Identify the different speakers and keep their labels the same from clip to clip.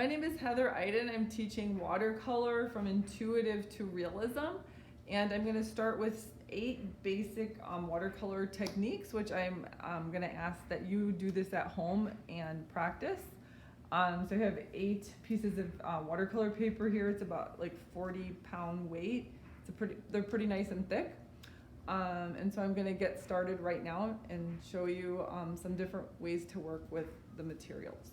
Speaker 1: My name is Heather Eiden. I'm teaching watercolor from intuitive to realism, and I'm going to start with 8 basic watercolor techniques, which I'm going to ask that you do this at home and practice. So I have 8 pieces of watercolor paper here. It's about like 40-pound weight. They're pretty nice and thick. And so I'm going to get started right now and show you some different ways to work with the materials.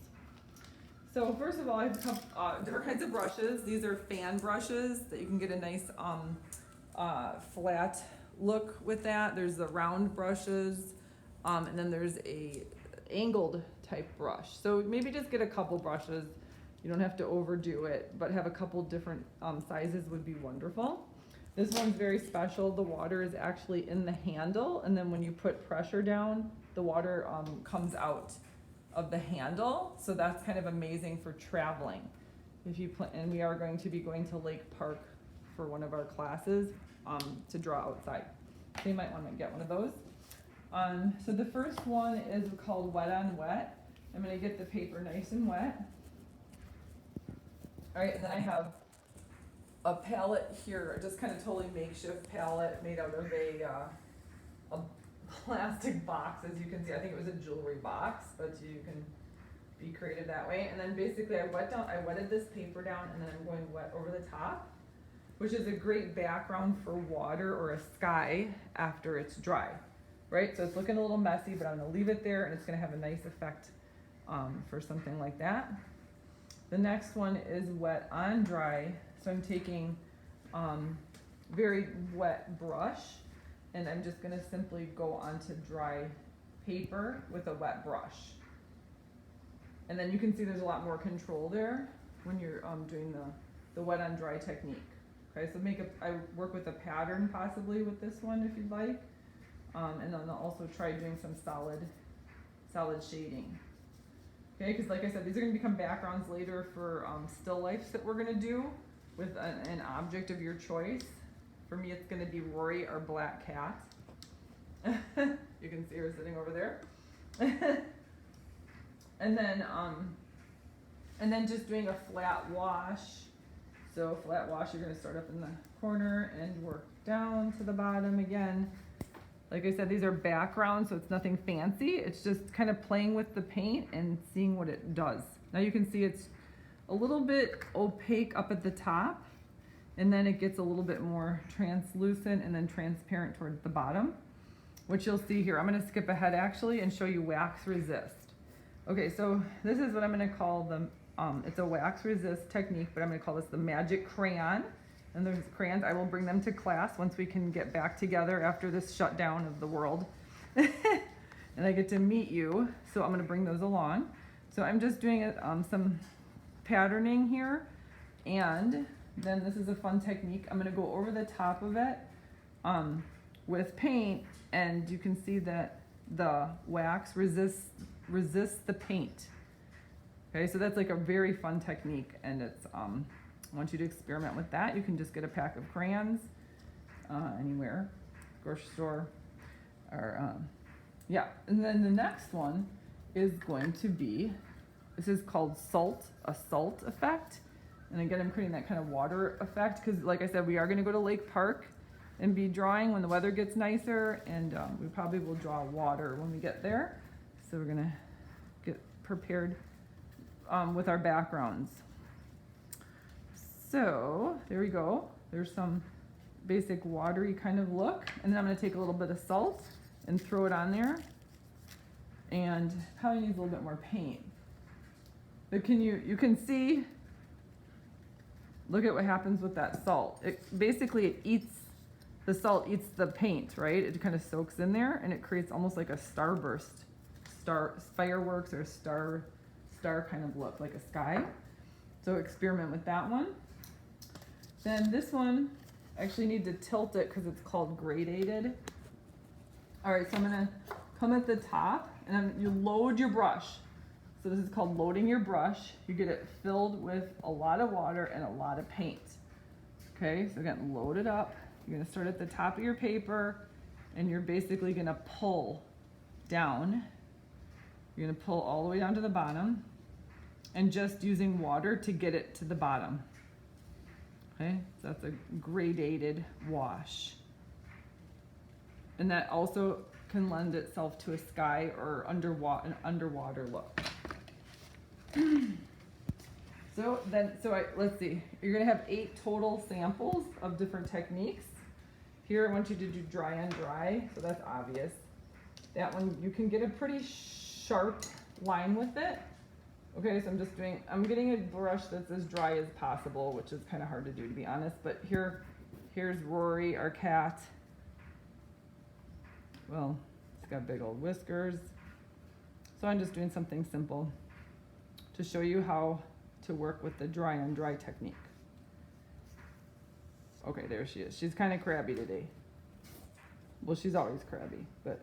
Speaker 1: So first of all, I have a couple different kinds of brushes. These are fan brushes that you can get a nice flat look with that. There's the round brushes, and then there's a angled type brush. So maybe just get a couple brushes. You don't have to overdo it, but have a couple different sizes would be wonderful. This one's very special. The water is actually in the handle, and then when you put pressure down, the water comes out of the handle. So that's kind of amazing for traveling. And we are going to be going to Lake Park for one of our classes to draw outside. So you might want to get one of those. So the first one is called Wet on Wet. I'm going to get the paper nice and wet. All right, and then I have a palette here, just kind of totally makeshift palette made out of a plastic box, as you can see. I think it was a jewelry box, but you can be creative that way. And then basically I wetted this paper down, and then I'm going wet over the top, which is a great background for water or a sky after it's dry, right? So it's looking a little messy, but I'm gonna leave it there, and it's gonna have a nice effect for something like that. The next one is wet on dry. So I'm taking very wet brush, and I'm just gonna simply go onto dry paper with a wet brush. And then you can see there's a lot more control there when you're doing the wet on dry technique. Okay, so I work with a pattern possibly with this one if you'd like. And then I'll also try doing some solid shading. Okay, because like I said, these are gonna become backgrounds later for still lifes that we're gonna do with an object of your choice. For me, it's gonna be Rory, our black cat. You can see her sitting over there. And then just doing a flat wash. So flat wash, you're gonna start up in the corner and work down to the bottom again. Like I said, these are backgrounds, so it's nothing fancy. It's just kind of playing with the paint and seeing what it does. Now you can see it's a little bit opaque up at the top, and then it gets a little bit more translucent and then transparent towards the bottom, which you'll see here. I'm gonna skip ahead actually and show you wax resist. Okay, so this is what I'm gonna call it's a wax resist technique, but I'm gonna call this the magic crayon. And there's crayons, I will bring them to class once we can get back together after this shutdown of the world. And I get to meet you, so I'm gonna bring those along. So I'm just doing some patterning here, and then this is a fun technique. I'm gonna go over the top of it with paint, and you can see that the wax resists the paint. Okay, so that's like a very fun technique, and it's I want you to experiment with that. You can just get a pack of crayons anywhere, grocery store, or yeah. And then the next one is going to be, this is called a salt effect. And again, I'm creating that kind of water effect because, like I said, we are going to go to Lake Park and be drawing when the weather gets nicer, and we probably will draw water when we get there. So we're going to get prepared with our backgrounds. So there we go. There's some basic watery kind of look. And then I'm going to take a little bit of salt and throw it on there. And probably needs a little bit more paint. But you can see, look at what happens with that salt. The salt eats the paint, right? It kind of soaks in there, and it creates almost like a starburst, fireworks or star kind of look, like a sky. So experiment with that one. Then this one, I actually need to tilt it because it's called gradated. All right, so I'm gonna come at the top, and you load your brush. So this is called loading your brush. You get it filled with a lot of water and a lot of paint. Okay, so again, load it up. You're gonna start at the top of your paper, and you're basically gonna pull down. You're gonna pull all the way down to the bottom. and just using water to get it to the bottom. Okay, so that's a gradated wash. And that also can lend itself to a sky or an underwater look. Let's see. You're gonna have 8 total samples of different techniques. Here I want you to do dry on dry, so that's obvious. That one, you can get a pretty sharp line with it. Okay, so I'm getting a brush that's as dry as possible, which is kind of hard to do, to be honest, but here's Rory, our cat. Well, it's got big old whiskers. So I'm just doing something simple to show you how to work with the dry on dry technique. Okay, there she is. She's kind of crabby today. Well, she's always crabby, but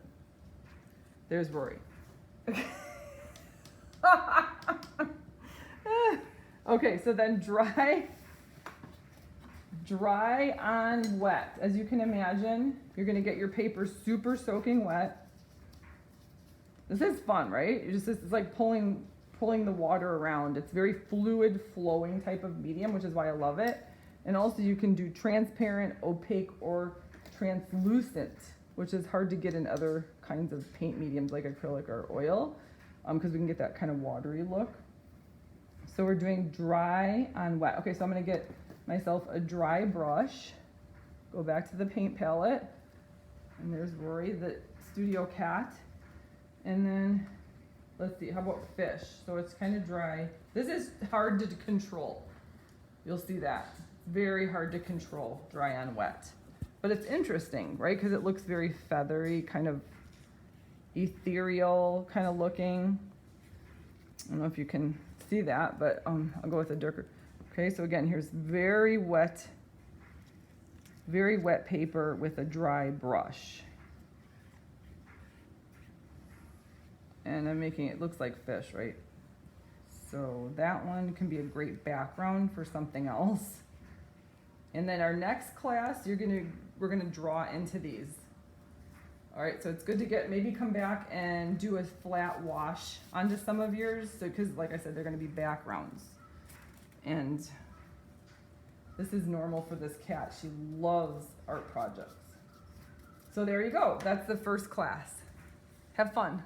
Speaker 1: there's Rory. Okay, so then dry on wet. As you can imagine, you're gonna get your paper super soaking wet. This is fun, right? It's like pulling the water around. It's very fluid flowing type of medium, which is why I love it. And also you can do transparent, opaque, or translucent, which is hard to get in other kinds of paint mediums like acrylic or oil, because we can get that kind of watery look. So we're doing dry on wet. Okay, so I'm gonna get myself a dry brush, go back to the paint palette, and there's Rory, the studio cat. And then, let's see, how about fish? So it's kind of dry. This is hard to control. You'll see that. Very hard to control, dry on wet. But it's interesting, right? Because it looks very feathery, kind of ethereal kind of looking. I don't know if you can see that, but I'll go with a darker. Okay, so again, here's very wet paper with a dry brush. And I'm making it looks like fish, right? So that one can be a great background for something else. And then our next class, we're gonna draw into these. All right, so it's good to maybe come back and do a flat wash onto some of yours, so because like I said, they're gonna be backgrounds. And this is normal for this cat. She loves art projects. So there you go. That's the first class. Have fun.